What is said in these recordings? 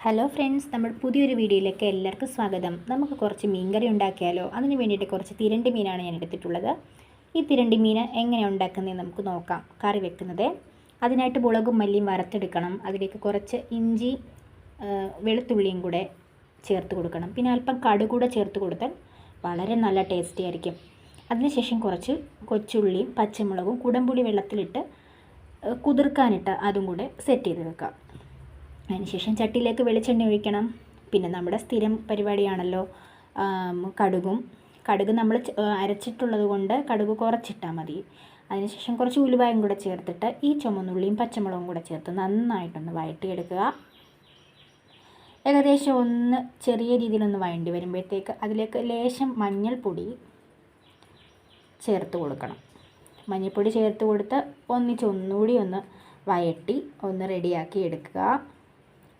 Hello friends, നമ്മുടെ പുതിയൊരു വീഡിയോയിലേക്ക് എല്ലാവർക്കും സ്വാഗതം. നമുക്ക് കുറച്ച് മീൻകറി ഉണ്ടാക്കിയാലോ? അതിന് വേണ്ടിയിട്ട് കുറച്ച് തിരണ്ടി മീനാണ് ഞാൻ എടുത്തിട്ടുള്ളത്. ഈ തിരണ്ടി മീൻ എങ്ങനെ ഉണ്ടാക്കുന്നതെന്ന് നമുക്ക് നോക്കാം. കറി വെക്കുന്നത് അതിനായിട്ട് മുളകും മല്ലിയും വറുത്തെടുക്കണം. അതിലേക്ക് കുറച്ച് ഇഞ്ചി വെളുത്തുള്ളിയും കൂടെ ചേർത്ത് കൊടുക്കണം. പിന്നെ അല്പം കടുക് കൂടെ ചേർത്ത് കൊടുത്താൽ വളരെ നല്ല ടേസ്റ്റി ആയിരിക്കും. അതിനുശേഷം കുറച്ച് കൊച്ചുള്ളിയും പച്ചമുളകും കുടംപുളി വെള്ളത്തിലിട്ട് കുതിർക്കാനിട്ട് അതും കൂടെ സെറ്റ് ചെയ്ത് വെക്കാം. അതിനുശേഷം ചട്ടിയിലേക്ക് വെളിച്ചെണ്ണ ഒഴിക്കണം. പിന്നെ നമ്മുടെ സ്ഥിരം പരിപാടിയാണല്ലോ കടുക് നമ്മൾ അരച്ചിട്ടുള്ളത് കൊണ്ട് കടുക് കുറച്ചിട്ടാൽ മതി. അതിനുശേഷം കുറച്ച് ഉലുവയും കൂടെ ചേർത്തിട്ട് ഈ ചുമന്നുള്ളിയും പച്ചമുളകും കൂടെ ചേർത്ത് നന്നായിട്ടൊന്ന് വഴറ്റിയെടുക്കുക. ഏകദേശം ഒന്ന് ചെറിയ രീതിയിലൊന്ന് വഴണ്ടി വരുമ്പോഴത്തേക്ക് അതിലേക്ക് ലേശം മഞ്ഞൾപ്പൊടി ചേർത്ത് കൊടുക്കണം. മഞ്ഞൾപ്പൊടി ചേർത്ത് കൊടുത്ത് ഒന്നുകൂടി ഒന്ന് വഴറ്റി ഒന്ന് റെഡിയാക്കി എടുക്കുക.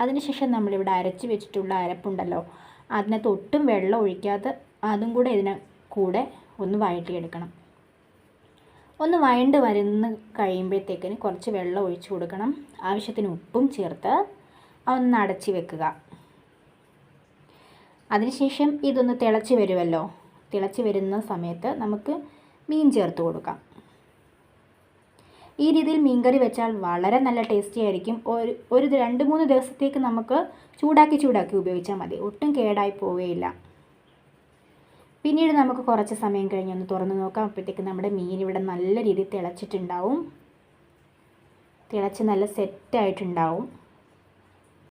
അതിനുശേഷം നമ്മളിവിടെ അരച്ച് വെച്ചിട്ടുള്ള അരപ്പുണ്ടല്ലോ, അതിനകത്ത് ഒട്ടും വെള്ളം ഒഴിക്കാതെ അതും കൂടെ ഇതിനെ കൂടെ ഒന്ന് വഴറ്റിയെടുക്കണം. ഒന്ന് വഴണ്ട് വരുന്ന കഴിയുമ്പോഴത്തേക്കിന് കുറച്ച് വെള്ളം ഒഴിച്ച് കൊടുക്കണം. ആവശ്യത്തിന് ഉപ്പും ചേർത്ത് ഒന്ന് അടച്ച് വെക്കുക. അതിനുശേഷം ഇതൊന്ന് തിളച്ച് വരുമല്ലോ, തിളച്ച് വരുന്ന സമയത്ത് നമുക്ക് മീൻ ചേർത്ത് കൊടുക്കാം. ഈ രീതിയിൽ മീൻകറി വെച്ചാൽ വളരെ നല്ല ടേസ്റ്റി ആയിരിക്കും. ഒരു 2-3 ദിവസത്തേക്ക് നമുക്ക് ചൂടാക്കി ഉപയോഗിച്ചാൽ മതി. ഒട്ടും കേടായി പോവുകയില്ല. പിന്നീട് നമുക്ക് കുറച്ച് സമയം കഴിഞ്ഞ് ഒന്ന് തുറന്ന് നോക്കാം. അപ്പോഴത്തേക്ക് നമ്മുടെ മീൻ ഇവിടെ നല്ല രീതിയിൽ തിളച്ചിട്ടുണ്ടാവും. തിളച്ച് നല്ല സെറ്റായിട്ടുണ്ടാവും.